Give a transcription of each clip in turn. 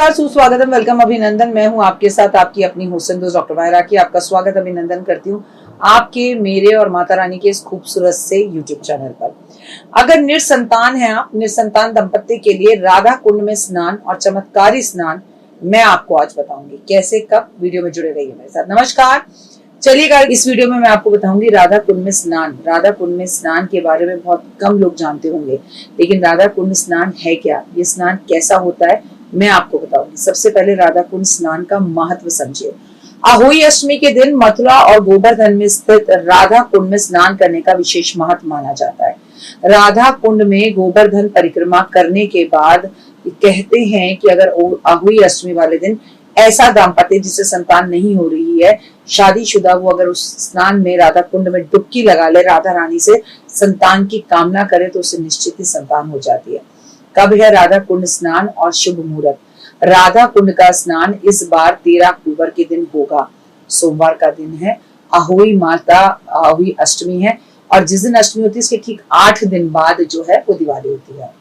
नमस्कार, सुस्वागतम, वेलकम, अभिनंदन। मैं हूं आपके साथ आपकी अपनी हुसैन दोस्त डॉक्टर मायरा की। आपका स्वागत अभिनंदन करती हूं आपके, मेरे और माता रानी के इस खूबसूरत से यूट्यूब चैनल पर। अगर निसंतान हैं आप, निसंतान दंपत्ति के लिए राधा कुंड में स्नान और चमत्कारी स्नान मैं आपको आज बताऊंगी। कैसे, कब, वीडियो में जुड़े रहिए मेरे साथ। नमस्कार, चलिएगा, इस वीडियो में मैं आपको बताऊंगी राधा कुंड में स्नान। राधा कुंड में स्नान के बारे में बहुत कम लोग जानते होंगे, लेकिन राधा कुंड स्नान है क्या, ये स्नान कैसा होता है, मैं आपको बताऊंगी। सबसे पहले राधा कुंड स्नान का महत्व समझिए। अहोई अष्टमी के दिन मथुरा और गोवर्धन में स्थित राधा कुंड में स्नान करने का विशेष महत्व माना जाता है। राधा कुंड में गोवर्धन परिक्रमा करने के बाद कहते हैं कि अगर अहोई अष्टमी वाले दिन ऐसा दाम्पत्य जिसे संतान नहीं हो रही है, शादीशुदा, वो अगर उस स्नान में राधा कुंड में डुबकी लगा ले, राधा रानी से संतान की कामना करे, तो उसे निश्चित ही संतान हो जाती है। कब है राधा कुंड स्नान और शुभ मुहूर्त? राधा कुंड का स्नान इस बार 13 अक्टूबर के दिन होगा। सोमवार का दिन है, अहोई माता अहोई अष्टमी है, और जिस दिन अष्टमी होती है इसके ठीक 8 दिन बाद जो है वो दिवाली होती है।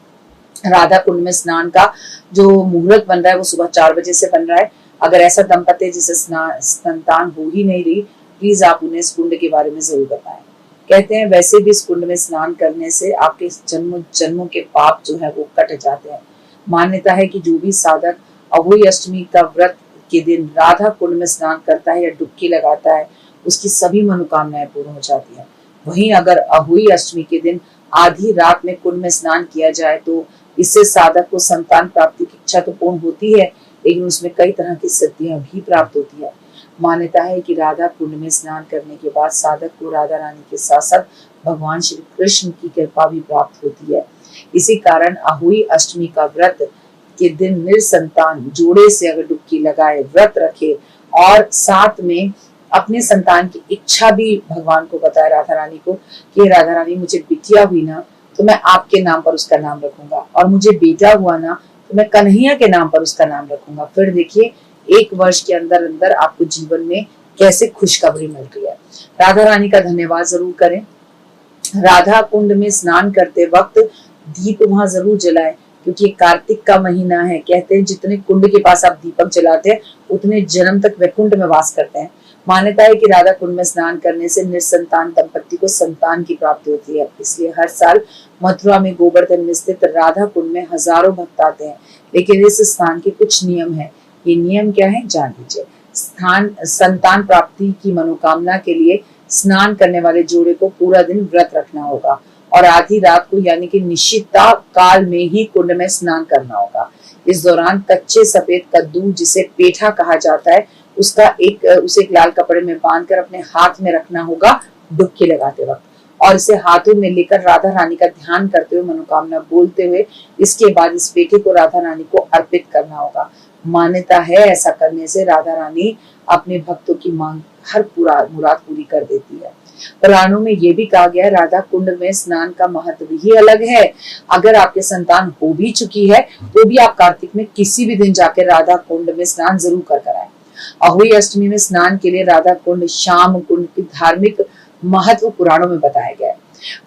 राधा कुंड में स्नान का जो मुहूर्त बन रहा है वो सुबह 4 बजे से बन रहा है। अगर ऐसा दंपत्ति जिसे संतान हो ही नहीं रही, प्लीज आप उन्हें इस कुंड के बारे में जरूर बताएं। कहते हैं वैसे भी इस कुंड में स्नान करने से आपके जन्मों के पाप जो है वो कट जाते हैं। मान्यता है कि जो भी साधक अहोई अष्टमी का व्रत के दिन राधा कुंड में स्नान करता है या डुबकी लगाता है, उसकी सभी मनोकामनाएं पूर्ण हो जाती है। वहीं अगर अहोई अष्टमी के दिन आधी रात में कुंड में स्नान किया जाए तो इससे साधक को संतान प्राप्ति की इच्छा तो पूर्ण होती है, लेकिन उसमें कई तरह की सिद्धियां भी प्राप्त होती है। मान्यता है कि राधा कुंड में स्नान करने के बाद साधक को राधा रानी के साथ साथ भगवान श्री कृष्ण की कृपा भी प्राप्त होती है। इसी कारण अहोई अष्टमी का व्रत के दिन निसंतान जोड़े से अगर डुबकी लगाए, व्रत रखे और साथ में अपने संतान की इच्छा भी भगवान को बताए, राधा रानी को, कि राधा रानी मुझे बिटिया हुई ना तो मैं आपके नाम पर उसका नाम रखूंगा, और मुझे बेटा हुआ ना तो मैं कन्हैया के नाम पर उसका नाम रखूंगा। फिर देखिए 1 वर्ष के अंदर अंदर आपको जीवन में कैसे खुशखबरी मिल रही है। राधा रानी का धन्यवाद जरूर करें। राधा कुंड में स्नान करते वक्त दीप वहां जरूर जलाएं, क्योंकि कार्तिक का महीना है। कहते हैं जितने कुंड के पास आप दीपक जलाते हैं उतने जन्म तक वैकुंठ में वास करते हैं। मान्यता है कि राधा कुंड में स्नान करने से निसंतान दंपत्ति को संतान की प्राप्ति होती है। इसलिए हर साल मथुरा में गोवर्धन में स्थित राधा कुंड में हजारों भक्त आते हैं। लेकिन इस स्थान के कुछ नियम है। ये नियम क्या है, जान लीजिए। संतान प्राप्ति की मनोकामना के लिए स्नान करने वाले जोड़े को पूरा दिन व्रत रखना होगा और आधी रात को यानी कि निशिता काल में ही कुंड में स्नान करना होगा। इस दौरान कच्चे सफेद कद्दू, जिसे पेठा कहा जाता है, उसे एक लाल कपड़े में बांधकर अपने हाथ में रखना होगा डुबकी लगाते वक्त, और इसे हाथों में लेकर राधा रानी का ध्यान करते हुए, मनोकामना बोलते हुए, इसके बाद इस पेठे को राधा रानी को अर्पित करना होगा। मान्यता है ऐसा करने से राधा रानी अपने भक्तों की मांग हर मुराद पूरी कर देती है। पुराणों में ये भी कहा गया है राधा कुंड में स्नान का महत्व ही अलग है। अगर आपके संतान हो भी चुकी है तो भी आप कार्तिक में किसी भी दिन जाकर राधा कुंड में स्नान जरूर कर आए। अहोई अष्टमी में स्नान के लिए राधा कुंड, श्याम कुंड की धार्मिक महत्व पुराणों में बताया गया है।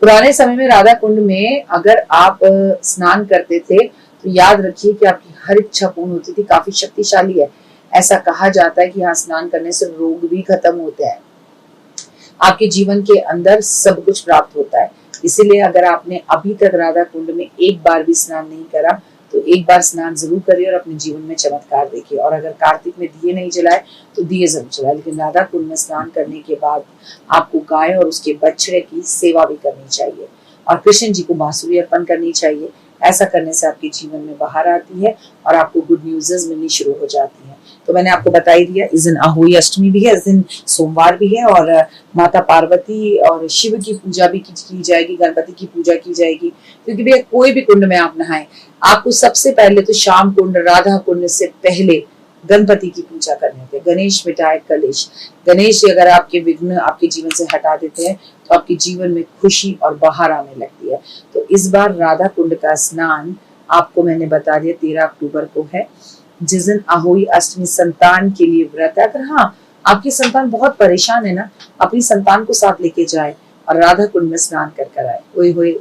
पुराने समय में राधा कुंड में अगर आप स्नान करते थे तो याद रखिए कि आपकी हर इच्छा पूर्ण होती थी। काफी शक्तिशाली है। ऐसा कहा जाता है कि यहाँ स्नान करने से रोग भी खत्म होते हैं, आपके जीवन के अंदर सब कुछ प्राप्त होता है। इसीलिए अगर आपने अभी तक राधा कुंड में एक बार भी स्नान नहीं करा तो एक बार स्नान जरूर करिए और अपने जीवन में चमत्कार देखिए। और अगर कार्तिक में दिए नहीं जलाए तो दिए जरूर जलाए, लेकिन राधा कुंड में स्नान करने के बाद आपको गाय और उसके बछड़े की सेवा भी करनी चाहिए और कृष्ण जी को बांसुरी अर्पण करनी चाहिए। ऐसा करने से आपके जीवन में बाहर आती है और आपको गुड न्यूज़ मिलनी शुरू हो जाती है। तो मैंने आपको बता ही दिया, इस दिन अहोई अष्टमी भी है, इस दिन सोमवार भी है, और माता पार्वती और शिव की पूजा भी की जाएगी, गणपति की पूजा की जाएगी। क्योंकि भैया कोई भी कुंड में आप नहाएं, आपको सबसे पहले तो श्याम कुंड, राधा कुंड से पहले गणपति की पूजा करनी होती है। गणेश मिटाए कलेश। गणेश अगर आपके विघ्न आपके जीवन से हटा देते हैं तो आपके जीवन में खुशी और बाहर आने लगती है। तो इस बार राधा कुंड का स्नान आपको मैंने बता दिया 13 अक्टूबर को है, जिस दिन अहोई अष्टमी संतान के लिए व्रत है। अगर हाँ आपकी संतान बहुत परेशान है ना, अपनी संतान को साथ लेके जाए और राधा कुंड में स्नान कर आए। ओए होए जय।